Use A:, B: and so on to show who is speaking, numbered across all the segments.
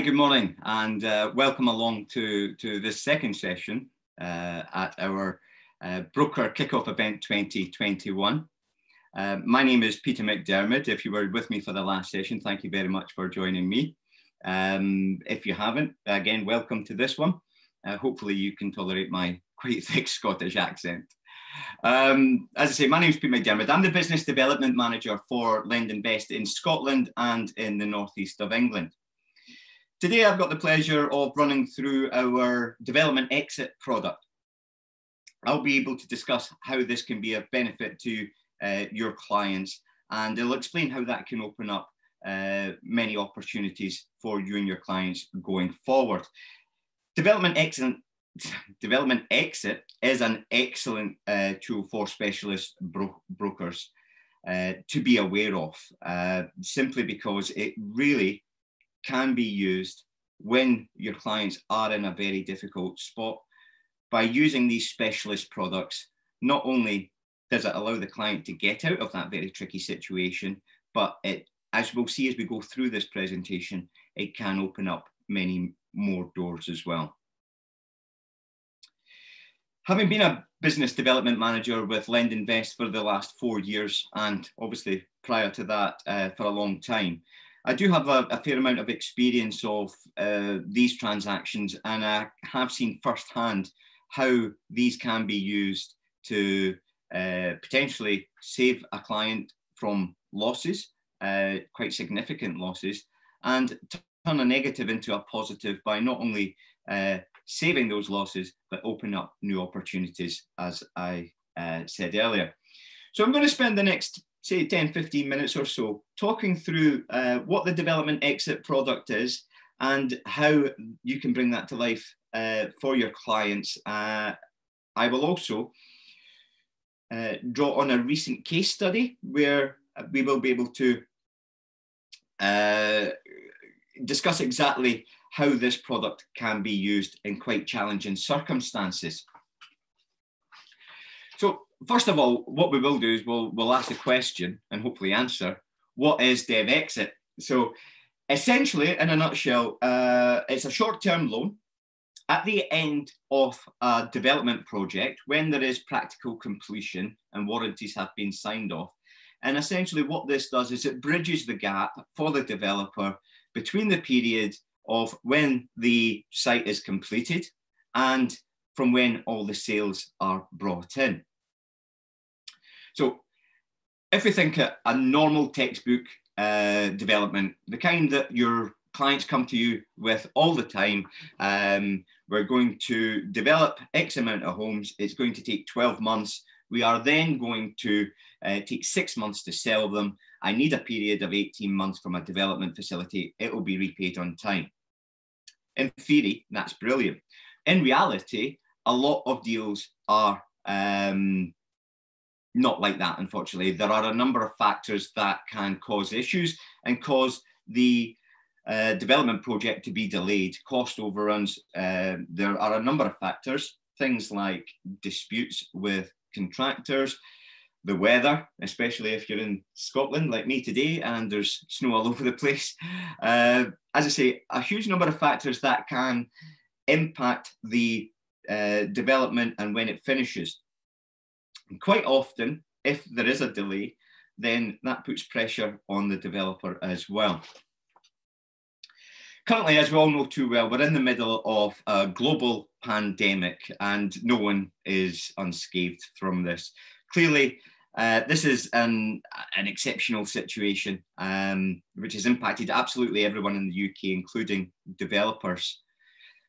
A: Good morning and welcome along to this second session at our Broker Kickoff Event 2021. My name is Peter McDermott. If you were with me for the last session, thank you very much for joining me. If you haven't, again, welcome to this one. Hopefully you can tolerate my quite thick Scottish accent. As I say, my name is Peter McDermott. I'm the Business Development Manager for LendInvest in Scotland and in the northeast of England. Today, I've got the pleasure of running through our development exit product. I'll be able to discuss how this can be of benefit to your clients, and it'll explain how that can open up many opportunities for you and your clients going forward. Development exit is an excellent tool for specialist brokers to be aware of, simply because it really can be used when your clients are in a very difficult spot. By using these specialist products, not only does it allow the client to get out of that very tricky situation, but it, as we'll see as we go through this presentation, it can open up many more doors as well. Having been a business development manager with LendInvest for the last 4 years, and obviously prior to that for a long time, I do have a fair amount of experience of these transactions, and I have seen firsthand how these can be used to potentially save a client from losses, quite significant losses, and turn a negative into a positive by not only saving those losses, but open up new opportunities, as I said earlier. So I'm going to spend the next, say, 10, 15 minutes or so talking through what the development exit product is and how you can bring that to life for your clients. I will also draw on a recent case study where we will be able to discuss exactly how this product can be used in quite challenging circumstances. So first of all, what we will do is we'll ask the question and hopefully answer, what is Dev Exit? So essentially, in a nutshell, it's a short-term loan at the end of a development project when there is practical completion and warranties have been signed off. And essentially what this does is it bridges the gap for the developer between the period of when the site is completed and from when all the sales are brought in. So if we think a normal textbook development, the kind that your clients come to you with all the time, we're going to develop X amount of homes. It's going to take 12 months. We are then going to take 6 months to sell them. I need a period of 18 months from a development facility. It will be repaid on time. In theory, that's brilliant. In reality, a lot of deals are not like that, unfortunately. There are a number of factors that can cause issues and cause the development project to be delayed, cost overruns. There are a number of factors, things like disputes with contractors, the weather, especially if you're in Scotland like me today and there's snow all over the place. As I say, a huge number of factors that can impact the development and when it finishes. And quite often, if there is a delay, then that puts pressure on the developer as well. Currently, as we all know too well, we're in the middle of a global pandemic and no one is unscathed from this. Clearly, this is an exceptional situation which has impacted absolutely everyone in the UK, including developers.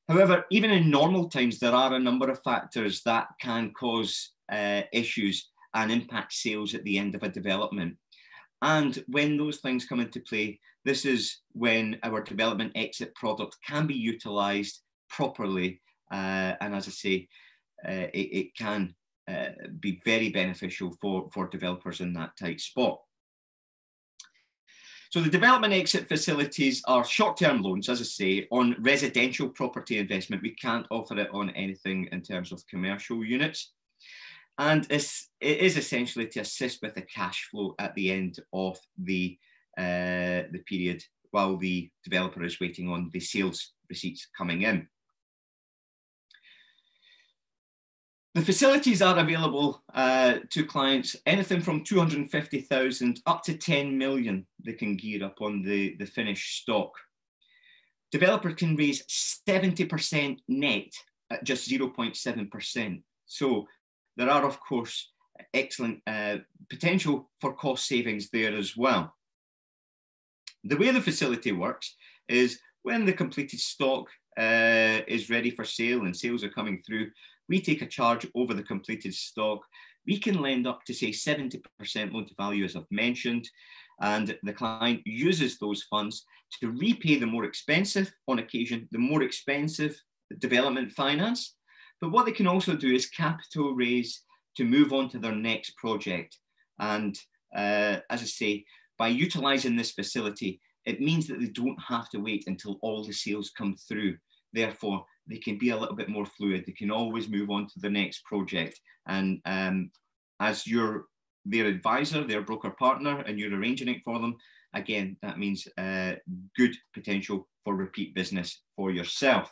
A: However, even in normal times, there are a number of factors that can cause issues and impact sales at the end of a development. And when those things come into play, this is when our development exit product can be utilised properly. And as I say, it can be very beneficial for developers in that tight spot. So the development exit facilities are short-term loans, as I say, on residential property investment. We can't offer it on anything in terms of commercial units. And it is essentially to assist with the cash flow at the end of the period while the developer is waiting on the sales receipts coming in. The facilities are available to clients, anything from 250,000 up to 10 million they can gear up on the finished stock. Developer can raise 70% net at just 0.7%. So there are, of course, excellent potential for cost savings there as well. The way the facility works is when the completed stock is ready for sale and sales are coming through, we take a charge over the completed stock. We can lend up to, say, 70% loan to value, as I've mentioned, and the client uses those funds to repay the more expensive, on occasion, the more expensive development finance. But what they can also do is capital raise to move on to their next project. And as I say, by utilising this facility, it means that they don't have to wait until all the sales come through. Therefore, they can be a little bit more fluid. They can always move on to the next project. And as you're their advisor, their broker partner, and you're arranging it for them, again, that means good potential for repeat business for yourself.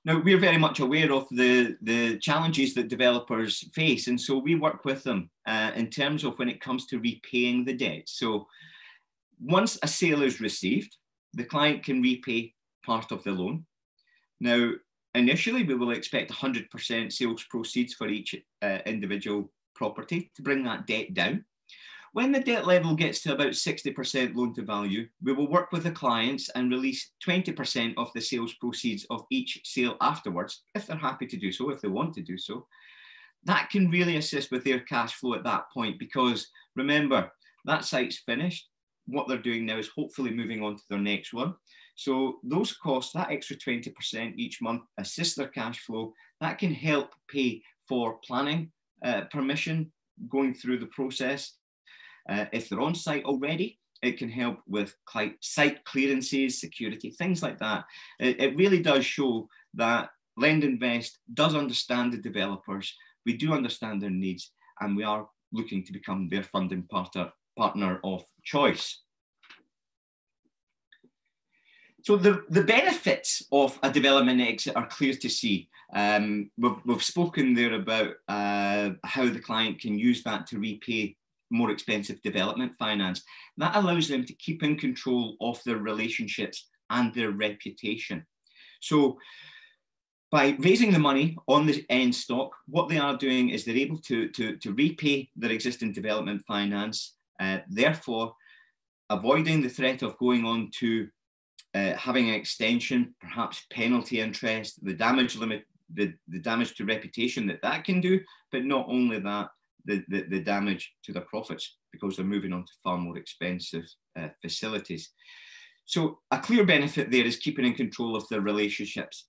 A: Now, we're very much aware of the challenges that developers face, and so we work with them in terms of when it comes to repaying the debt. So once a sale is received, the client can repay part of the loan. Now, initially, we will expect 100% sales proceeds for each individual property to bring that debt down. When the debt level gets to about 60% loan to value, we will work with the clients and release 20% of the sales proceeds of each sale afterwards, if they're happy to do so, if they want to do so. That can really assist with their cash flow at that point, because remember, that site's finished. What they're doing now is hopefully moving on to their next one. So those costs, that extra 20% each month, assist their cash flow. That can help pay for planning permission going through the process. If they're on site already, it can help with site clearances, security, things like that. It really does show that LendInvest does understand the developers. We do understand their needs, and we are looking to become their funding partner of choice. So the benefits of a development exit are clear to see. We've spoken there about how the client can use that to repay more expensive development finance. That allows them to keep in control of their relationships and their reputation. So by raising the money on the end stock, what they are doing is they're able to repay their existing development finance, therefore avoiding the threat of going on to having an extension, perhaps penalty interest, the damage limit, the damage to reputation that can do, but not only that, the damage to their profits, because they're moving on to far more expensive facilities. So a clear benefit there is keeping in control of their relationships.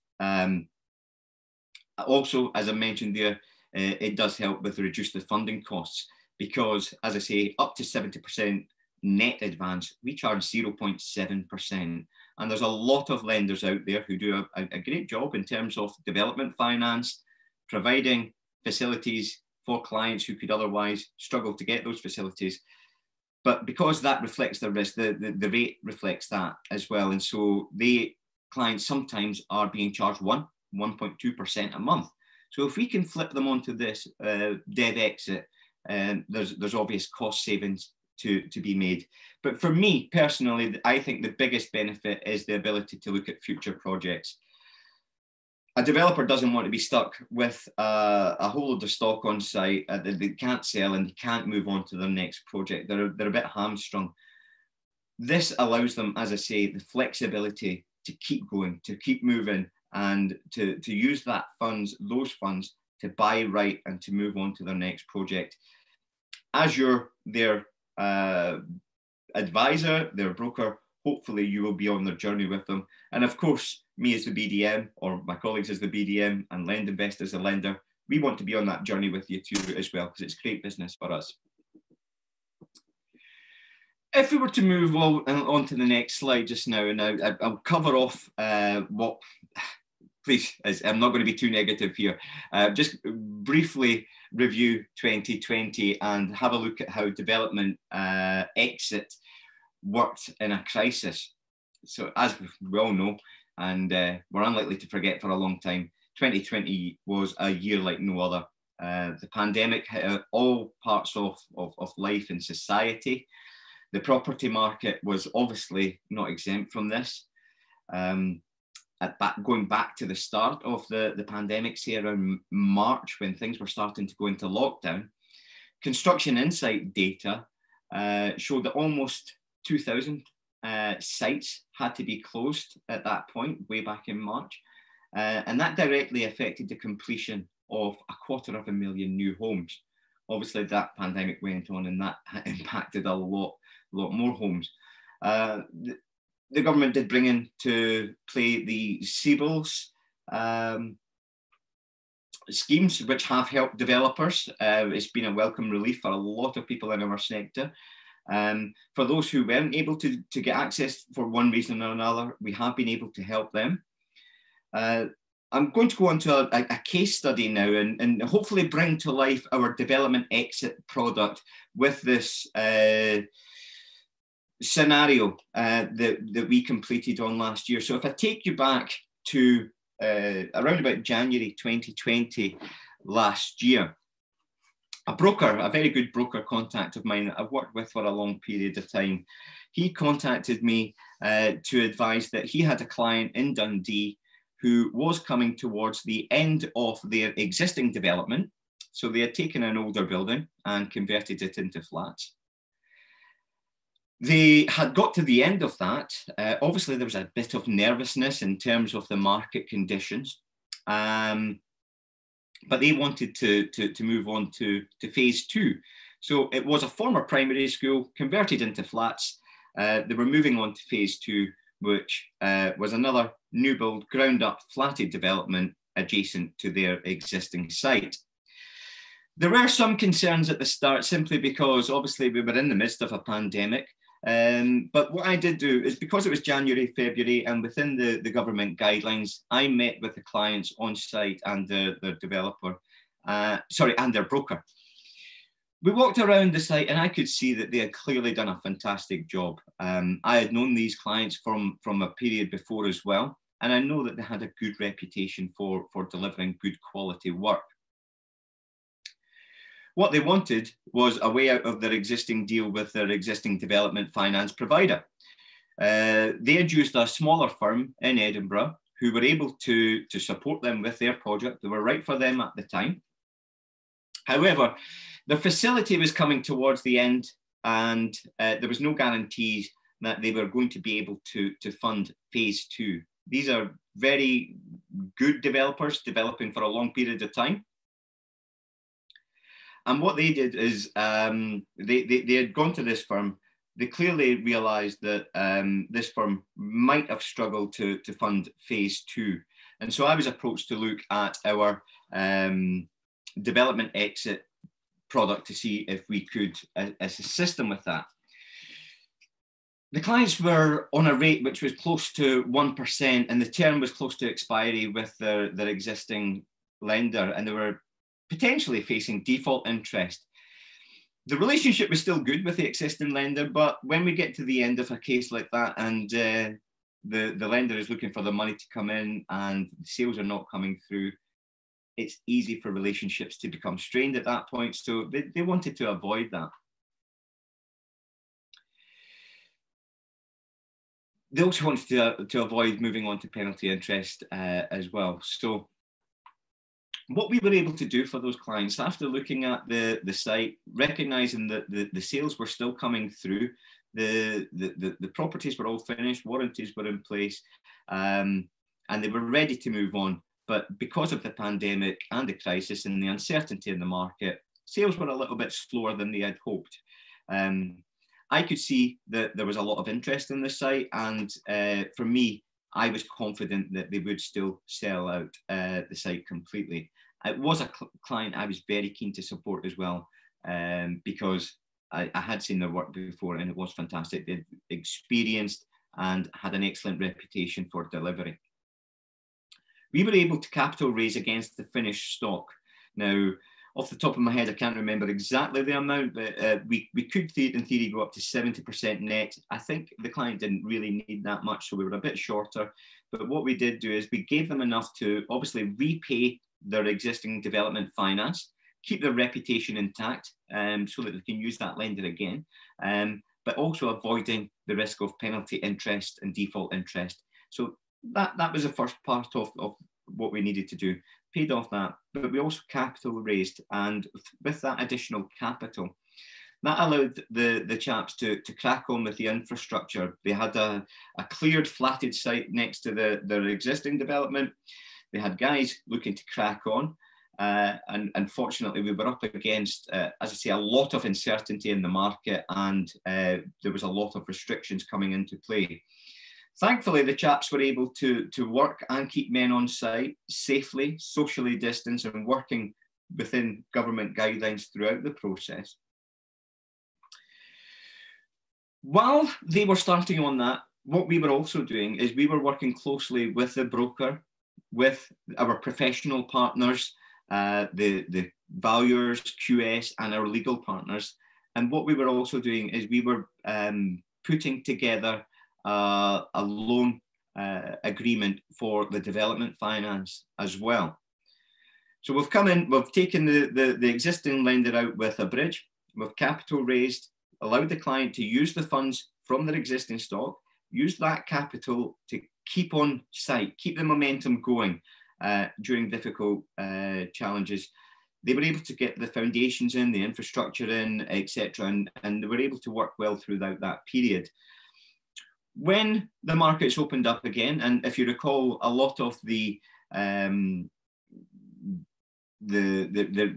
A: Also, as I mentioned there, it does help with reduce the funding costs, because, as I say, up to 70% net advance, we charge 0.7%. And there's a lot of lenders out there who do a great job in terms of development finance, providing facilities for clients who could otherwise struggle to get those facilities. But because that reflects the risk, the rate reflects that as well. And so clients sometimes are being charged 1.2% a month. So if we can flip them onto this dev exit, there's obvious cost savings to be made. But for me personally, I think the biggest benefit is the ability to look at future projects. A developer doesn't want to be stuck with a whole load of stock on site that they can't sell and they can't move on to their next project. They're a bit hamstrung. This allows them, as I say, the flexibility to keep going, to keep moving, and to use those funds to buy right and to move on to their next project. As you're their advisor, their broker, hopefully you will be on their journey with them. And of course, me as the BDM, or my colleagues as the BDM, and LendInvest as a lender, we want to be on that journey with you too as well, because it's great business for us. If we were to move on to the next slide just now, and I'll cover off what, please, I'm not going to be too negative here, just briefly review 2020 and have a look at how development exit worked in a crisis. So as we all know, and we're unlikely to forget for a long time, 2020 was a year like no other. The pandemic hit all parts of life and society. The property market was obviously not exempt from this. Going back to the start of the pandemic, say around March, when things were starting to go into lockdown, Construction Insight data showed that almost 2,000 sites had to be closed at that point, way back in March. And that directly affected the completion of 250,000 new homes. Obviously, that pandemic went on and that impacted a lot more homes. The government did bring into play the CBILS schemes, which have helped developers. It's been a welcome relief for a lot of people in our sector. For those who weren't able to get access for one reason or another, we have been able to help them. I'm going to go on to a case study now and hopefully bring to life our development exit product with this scenario that we completed on last year. So if I take you back to around about January 2020 last year, a very good broker contact of mine that I've worked with for a long period of time, he contacted me to advise that he had a client in Dundee who was coming towards the end of their existing development. So they had taken an older building and converted it into flats. They had got to the end of that. Obviously, there was a bit of nervousness in terms of the market conditions. But they wanted to move on to phase two. So it was a former primary school converted into flats. They were moving on to phase two, which was another new build, ground up, flatted development adjacent to their existing site. There were some concerns at the start simply because obviously we were in the midst of a pandemic. But what I did do is, because it was January, February, and within the government guidelines, I met with the clients on site and their developer, and their broker. We walked around the site and I could see that they had clearly done a fantastic job. I had known these clients from a period before as well, and I know that they had a good reputation for delivering good quality work. What they wanted was a way out of their existing deal with their existing development finance provider. They had used a smaller firm in Edinburgh who were able to support them with their project. They were right for them at the time. However, the facility was coming towards the end, and there was no guarantees that they were going to be able to fund phase two. These are very good developers developing for a long period of time. And what they did is they had gone to this firm. They clearly realized that this firm might have struggled to fund phase two. And so I was approached to look at our development exit product to see if we could assist them with that. The clients were on a rate which was close to 1%, and the term was close to expiry with their existing lender, and they were potentially facing default interest. The relationship was still good with the existing lender, but when we get to the end of a case like that and the lender is looking for the money to come in and sales are not coming through, it's easy for relationships to become strained at that point. So they wanted to avoid that. They also wanted to avoid moving on to penalty interest as well. So what we were able to do for those clients, after looking at the site, recognizing that the sales were still coming through, the properties were all finished, warranties were in place, and they were ready to move on. But because of the pandemic and the crisis and the uncertainty in the market, sales were a little bit slower than they had hoped. I could see that there was a lot of interest in the site, and for me, I was confident that they would still sell out the site completely. It was a client I was very keen to support as well, because I had seen their work before and it was fantastic. They'd experienced and had an excellent reputation for delivery. We were able to capital raise against the finished stock. Now, Off the top of my head, I can't remember exactly the amount, but we could, in theory, go up to 70% net. I think the client didn't really need that much, so we were a bit shorter. But what we did do is we gave them enough to obviously repay their existing development finance, keep their reputation intact so that they can use that lender again, but also avoiding the risk of penalty interest and default interest. So that was the first part of what we needed to do. Paid off that, but we also capital raised, and with that additional capital, that allowed the chaps to crack on with the infrastructure. They had a cleared, flatted site next to their existing development. They had guys looking to crack on, and unfortunately we were up against, as I say, a lot of uncertainty in the market, and there was a lot of restrictions coming into play. Thankfully, the chaps were able to work and keep men on site safely, socially distanced, and working within government guidelines throughout the process. While they were starting on that, what we were also doing is we were working closely with the broker, with our professional partners, the valuers, QS, and our legal partners. And what we were also doing is we were putting together a loan agreement for the development finance as well. So we've come in, we've taken the existing lender out with a bridge, we've capital raised, allowed the client to use the funds from their existing stock, use that capital to keep on site, keep the momentum going during difficult challenges. They were able to get the foundations in, the infrastructure in, etc., and they were able to work well throughout that period. When the markets opened up again, and if you recall, a lot of the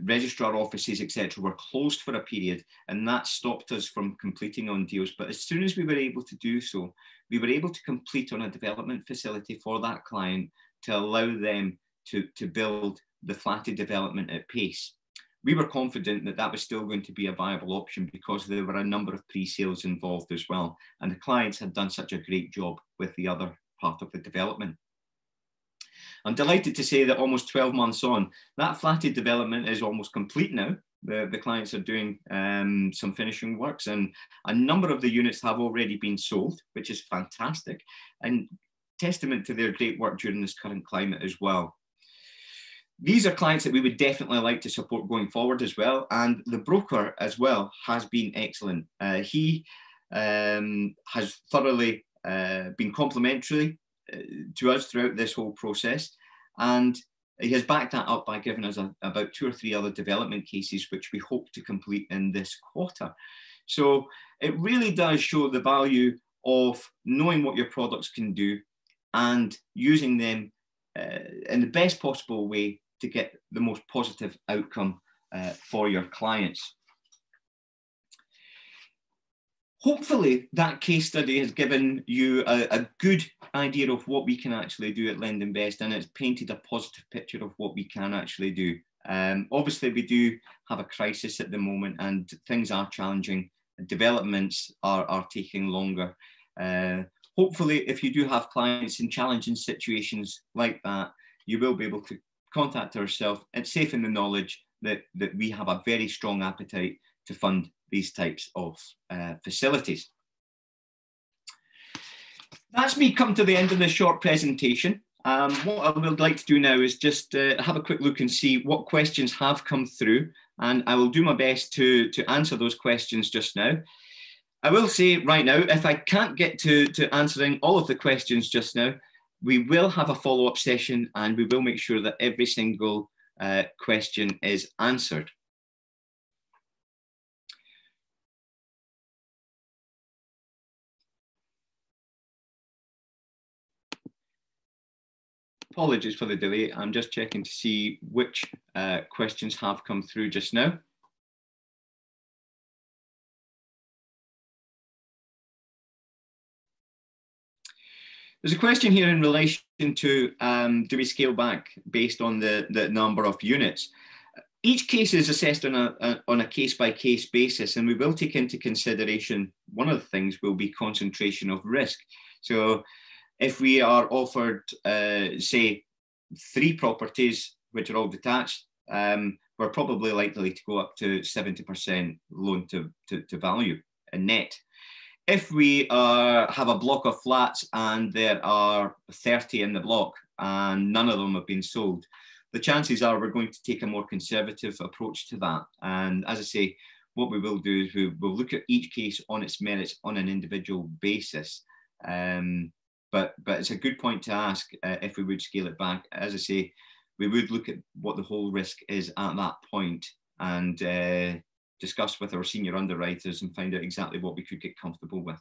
A: registrar offices, etc., were closed for a period, and that stopped us from completing on deals. But as soon as we were able to do so, we were able to complete on a development facility for that client to allow them to build the flatted development at pace. We were confident that that was still going to be a viable option because there were a number of pre-sales involved as well, and the clients had done such a great job with the other part of the development. I'm delighted to say that almost 12 months on, that flatted development is almost complete now. The clients are doing some finishing works, and a number of the units have already been sold, which is fantastic, and testament to their great work during this current climate as well. These are clients that we would definitely like to support going forward as well. And the broker as well has been excellent. He has thoroughly been complimentary to us throughout this whole process. And he has backed that up by giving us about 2 or 3 other development cases, which we hope to complete in this quarter. So it really does show the value of knowing what your products can do and using them in the best possible way to get the most positive outcome for your clients. Hopefully that case study has given you a good idea of what we can actually do at LendInvest, and it's painted a positive picture of what we can actually do. Obviously we do have a crisis at the moment and things are challenging. Developments are taking longer. Hopefully if you do have clients in challenging situations like that, you will be able to contact ourselves. It's safe in the knowledge that we have a very strong appetite to fund these types of facilities. That's me come to the end of this short presentation. What I would like to do now is just have a quick look and see what questions have come through, and I will do my best to answer those questions just now. I will say right now, if I can't get to answering all of the questions just now, we will have a follow-up session and we will make sure that every single question is answered. Apologies for the delay. I'm just checking to see which questions have come through just now. There's a question here in relation to do we scale back based on the number of units? Each case is assessed on a case-by-case basis, and we will take into consideration, one of the things will be concentration of risk. So if we are offered, say, 3 properties, which are all detached, we're probably likely to go up to 70% loan to value in net. If we have a block of flats and there are 30 in the block and none of them have been sold, the chances are we're going to take a more conservative approach to that. And as I say, what we will do is we will look at each case on its merits on an individual basis. But it's a good point to ask if we would scale it back. As I say, we would look at what the whole risk is at that point and discuss with our senior underwriters and find out exactly what we could get comfortable with.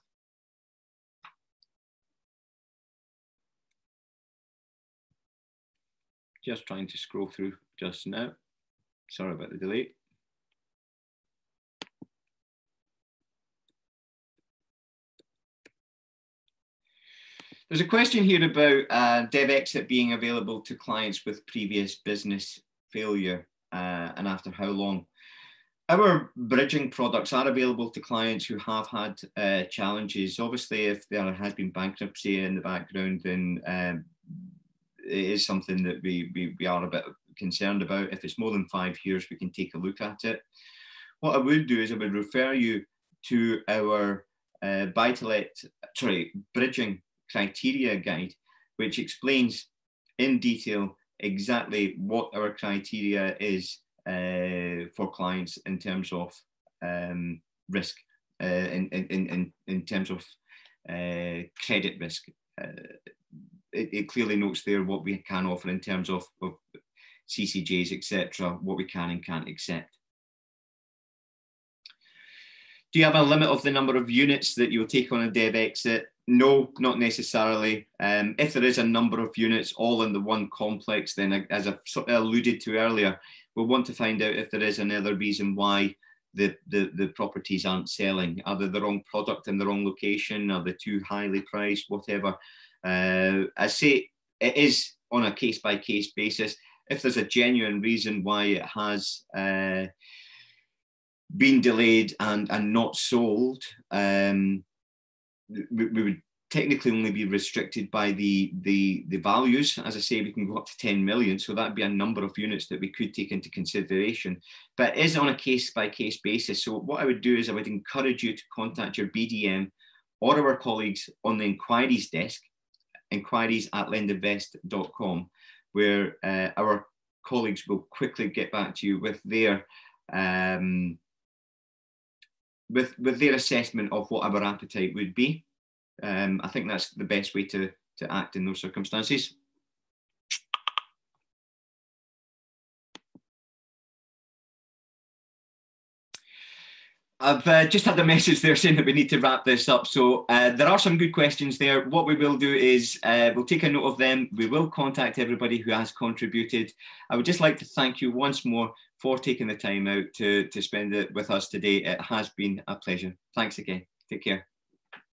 A: Just trying to scroll through just now. Sorry about the delay. There's a question here about dev exit being available to clients with previous business failure and after how long. Our bridging products are available to clients who have had challenges. Obviously, if there has been bankruptcy in the background, then it is something that we are a bit concerned about. If it's more than 5 years, we can take a look at it. What I would do is I would refer you to our bridging criteria guide, which explains in detail exactly what our criteria is for clients in terms of risk, in terms of credit risk. It clearly notes there what we can offer in terms of CCJs, etc., what we can and can't accept. Do you have a limit of the number of units that you'll take on a dev exit? No, not necessarily. If there is a number of units all in the one complex, then as I sort of alluded to earlier, we'll want to find out if there is another reason why the properties aren't selling. Are they the wrong product in the wrong location? Are they too highly priced? Whatever. I say it is on a case-by-case basis. If there's a genuine reason why it has been delayed and not sold, we would technically only be restricted by the values. As I say, we can go up to 10 million, so that'd be a number of units that we could take into consideration, but it is on a case-by-case basis. So what I would do is I would encourage you to contact your BDM or our colleagues on the inquiries desk, inquiries@lendinvest.com, where our colleagues will quickly get back to you with their assessment of what our appetite would be. I think that's the best way to act in those circumstances. I've just had a message there saying that we need to wrap this up. So there are some good questions there. What we will do is we'll take a note of them. We will contact everybody who has contributed. I would just like to thank you once more for taking the time out to spend it with us today. It has been a pleasure. Thanks again. Take care.